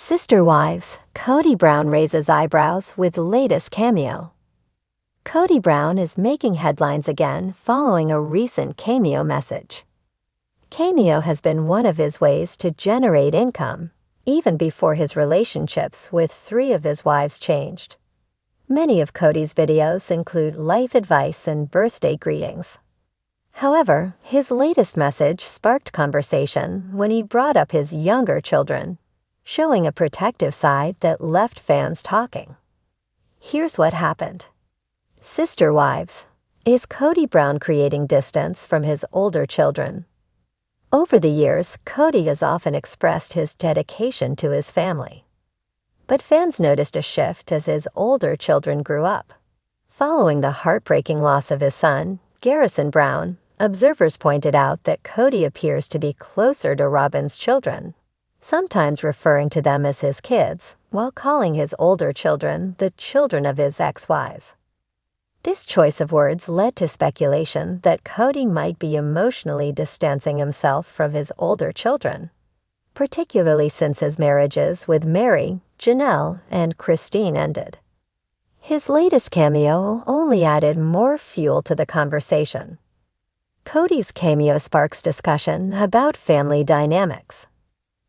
Sister Wives, Kody Brown raises eyebrows with latest cameo. Kody Brown is making headlines again following a recent cameo message. Cameo has been one of his ways to generate income, even before his relationships with 3 of his wives changed. Many of Kody's videos include life advice and birthday greetings. However, his latest message sparked conversation when he brought up his younger children, showing a protective side that left fans talking. Here's what happened. Sister Wives. Is Kody Brown creating distance from his older children? Over the years, Kody has often expressed his dedication to his family. But fans noticed a shift as his older children grew up. Following the heartbreaking loss of his son, Robyn Brown, observers pointed out that Kody appears to be closer to Robyn's children, sometimes referring to them as his kids, while calling his older children the children of his ex-wives. This choice of words led to speculation that Kody might be emotionally distancing himself from his older children, particularly since his marriages with Meri, Janelle, and Christine ended. His latest cameo only added more fuel to the conversation. Kody's cameo sparks discussion about family dynamics.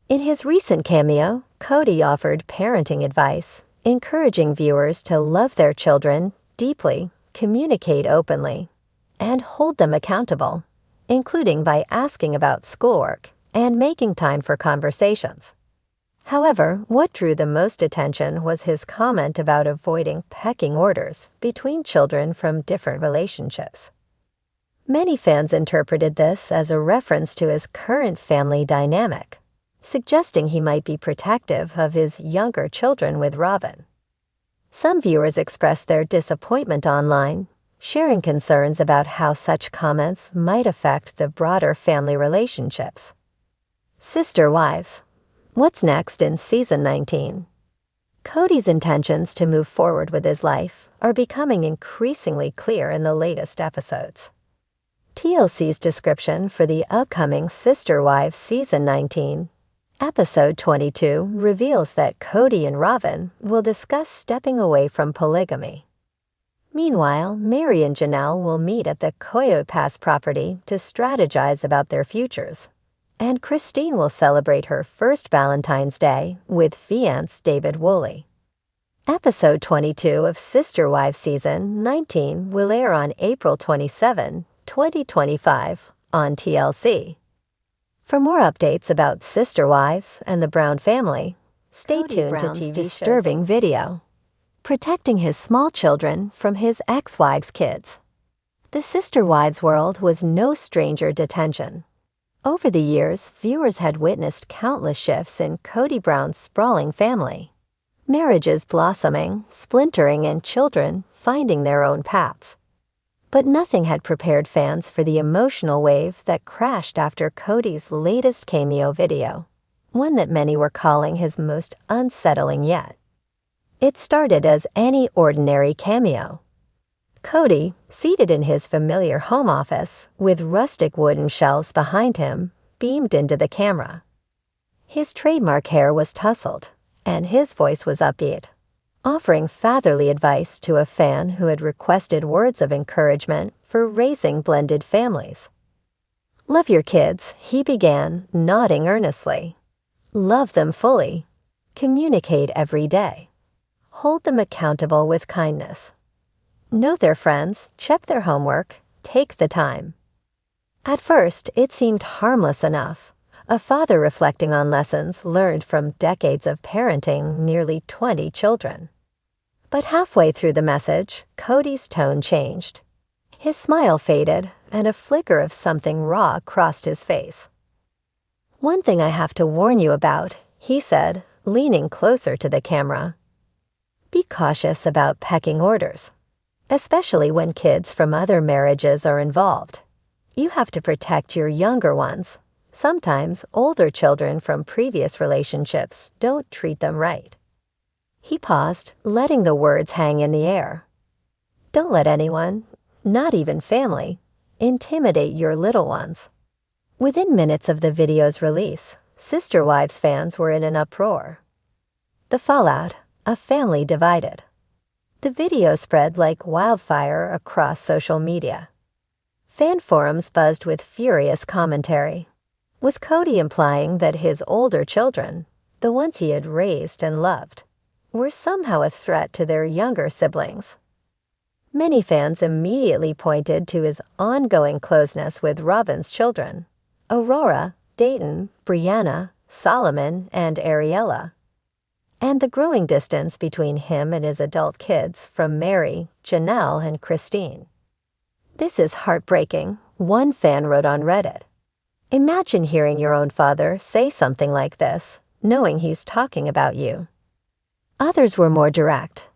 In his recent cameo, Kody offered parenting advice, encouraging viewers to love their children deeply, communicate openly, and hold them accountable, including by asking about schoolwork and making time for conversations. However, what drew the most attention was his comment about avoiding pecking orders between children from different relationships. Many fans interpreted this as a reference to his current family dynamic, suggesting he might be protective of his younger children with Robyn. Some viewers expressed their disappointment online, sharing concerns about how such comments might affect the broader family relationships. Sister Wives. What's next in Season 19? Kody's intentions to move forward with his life are becoming increasingly clear in the latest episodes. TLC's description for the upcoming Sister Wives Season 19, Episode 22 reveals that Kody and Robyn will discuss stepping away from polygamy. Meanwhile, Meri and Janelle will meet at the Coyote Pass property to strategize about their futures, and Christine will celebrate her first Valentine's Day with fiancé David Woolley. Episode 22 of Sister Wives Season 19 will air on April 27, 2025 on TLC. For more updates about Sister Wives and the Brown family, stay tuned to TV's disturbing video, protecting his small children from his ex-wives' kids. The Sister Wives world was no stranger to tension. Over the years, viewers had witnessed countless shifts in Kody Brown's sprawling family, marriages blossoming, splintering, and children finding their own paths. But nothing had prepared fans for the emotional wave that crashed after Kody's latest cameo video, one that many were calling his most unsettling yet. It started as any ordinary cameo. Kody, seated in his familiar home office with rustic wooden shelves behind him, beamed into the camera. His trademark hair was tousled, and his voice was upbeat, offering fatherly advice to a fan who had requested words of encouragement for raising blended families. Love your kids, he began, nodding earnestly. Love them fully. Communicate every day. Hold them accountable with kindness. Know their friends, check their homework, take the time. At first, it seemed harmless enough, a father reflecting on lessons learned from decades of parenting nearly 20 children. But halfway through the message, Kody's tone changed. His smile faded, and a flicker of something raw crossed his face. "One thing I have to warn you about," he said, leaning closer to the camera. "Be cautious about pecking orders, especially when kids from other marriages are involved. You have to protect your younger ones. Sometimes older children from previous relationships don't treat them right." He paused, letting the words hang in the air. "Don't let anyone, not even family, intimidate your little ones." Within minutes of the video's release, Sister Wives fans were in an uproar. The fallout: a family divided. The video spread like wildfire across social media. Fan forums buzzed with furious commentary. Was Kody implying that his older children, the ones he had raised and loved, were somehow a threat to their younger siblings? Many fans immediately pointed to his ongoing closeness with Robyn's children: Aurora, Dayton, Brianna, Solomon, and Ariella, and the growing distance between him and his adult kids from Mary, Janelle, and Christine. "This is heartbreaking," one fan wrote on Reddit. "Imagine hearing your own father say something like this, knowing he's talking about you." Others were more direct.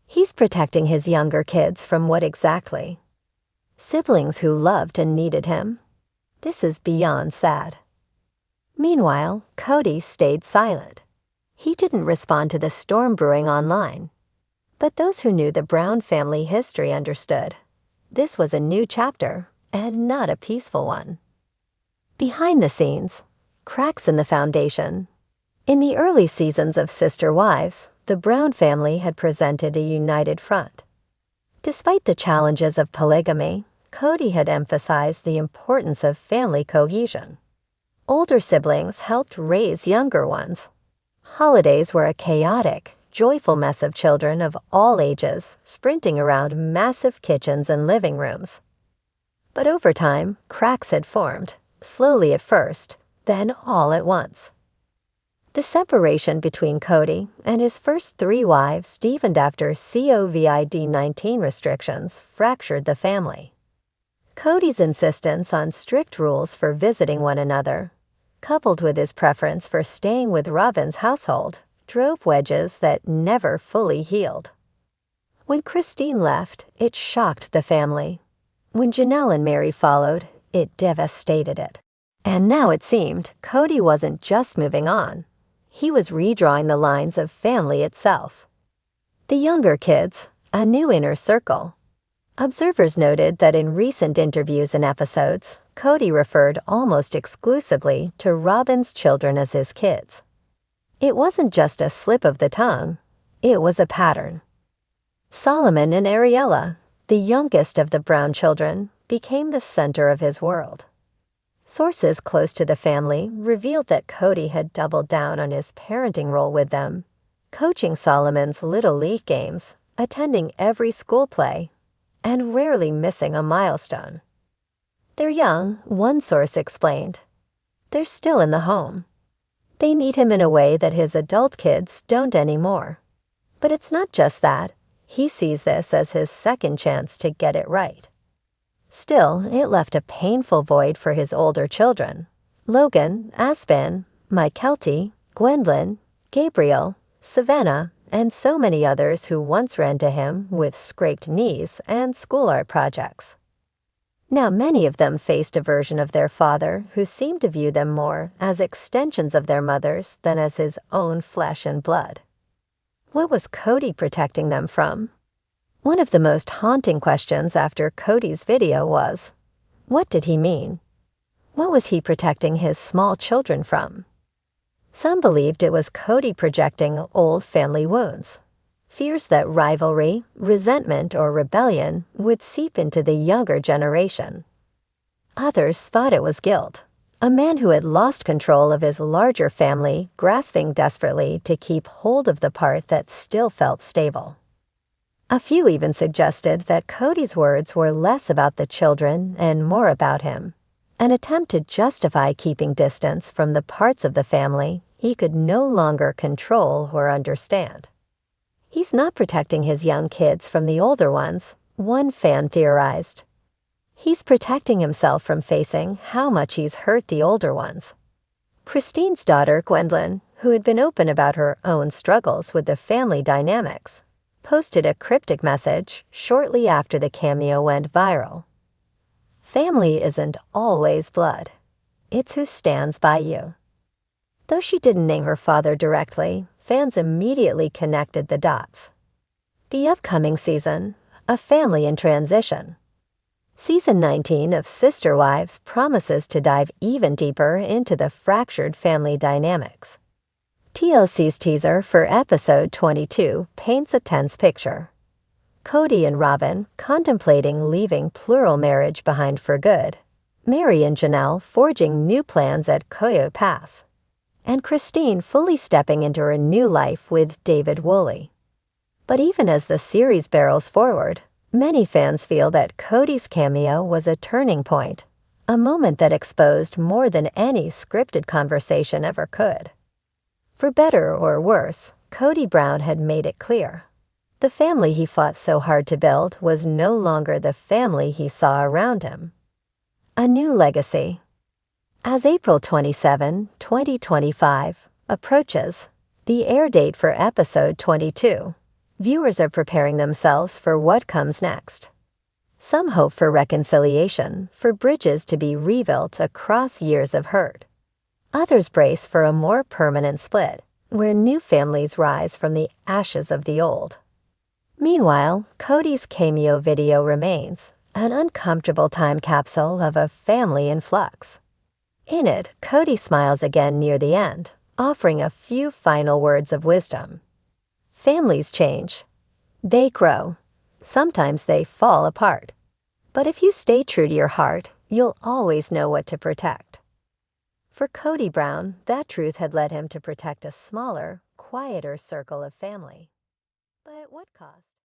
"He's protecting his younger kids from what exactly? Siblings who loved and needed him? This is beyond sad." Meanwhile, Kody stayed silent. He didn't respond to the storm brewing online. But those who knew the Brown family history understood. This was a new chapter, and not a peaceful one. Behind the scenes, cracks in the foundation. In the early seasons of Sister Wives, the Brown family had presented a united front. Despite the challenges of polygamy, Kody had emphasized the importance of family cohesion. Older siblings helped raise younger ones. Holidays were a chaotic, joyful mess of children of all ages sprinting around massive kitchens and living rooms. But over time, cracks had formed, slowly at first, then all at once. The separation between Kody and his first 3 wives deepened after COVID-19 restrictions fractured the family. Kody's insistence on strict rules for visiting one another, coupled with his preference for staying with Robyn's household, drove wedges that never fully healed. When Christine left, it shocked the family. When Janelle and Mary followed, it devastated it. And now it seemed Kody wasn't just moving on. He was redrawing the lines of family itself. The younger kids, a new inner circle. Observers noted that in recent interviews and episodes, Kody referred almost exclusively to Robyn's children as his kids. It wasn't just a slip of the tongue, it was a pattern. Solomon and Ariella, the youngest of the Brown children, became the center of his world. Sources close to the family revealed that Kody had doubled down on his parenting role with them, coaching Solomon's Little League games, attending every school play, and rarely missing a milestone. "They're young," one source explained. "They're still in the home. They need him in a way that his adult kids don't anymore." But it's not just that. He sees this as his second chance to get it right. Still, it left a painful void for his older children: Logan, Aspen, Mykelti, Gwendolyn, Gabriel, Savannah, and so many others who once ran to him with scraped knees and school art projects. Now many of them faced a version of their father who seemed to view them more as extensions of their mothers than as his own flesh and blood. What was Kody protecting them from? One of the most haunting questions after Kody's video was, what did he mean? What was he protecting his small children from? Some believed it was Kody projecting old family wounds, fears that rivalry, resentment, or rebellion would seep into the younger generation. Others thought it was guilt, a man who had lost control of his larger family grasping desperately to keep hold of the part that still felt stable. A few even suggested that Kody's words were less about the children and more about him, an attempt to justify keeping distance from the parts of the family he could no longer control or understand. He's not protecting his young kids from the older ones, one fan theorized. He's protecting himself from facing how much he's hurt the older ones. Christine's daughter, Gwendolyn, who had been open about her own struggles with the family dynamics, posted a cryptic message shortly after the cameo went viral. "Family isn't always blood. It's who stands by you." Though she didn't name her father directly, fans immediately connected the dots. The upcoming season, a family in transition. Season 19 of Sister Wives promises to dive even deeper into the fractured family dynamics. TLC's teaser for episode 22 paints a tense picture. Kody and Robyn contemplating leaving plural marriage behind for good, Mary and Janelle forging new plans at Coyote Pass, and Christine fully stepping into her new life with David Woolley. But even as the series barrels forward, many fans feel that Kody's cameo was a turning point, a moment that exposed more than any scripted conversation ever could. For better or worse, Kody Brown had made it clear. The family he fought so hard to build was no longer the family he saw around him. A new legacy. As April 27, 2025, approaches, the air date for episode 22, viewers are preparing themselves for what comes next. Some hope for reconciliation, for bridges to be rebuilt across years of hurt. Others brace for a more permanent split, where new families rise from the ashes of the old. Meanwhile, Kody's cameo video remains, an uncomfortable time capsule of a family in flux. In it, Kody smiles again near the end, offering a few final words of wisdom. Families change. They grow. Sometimes they fall apart. But if you stay true to your heart, you'll always know what to protect. For Kody Brown, that truth had led him to protect a smaller, quieter circle of family. But at what cost?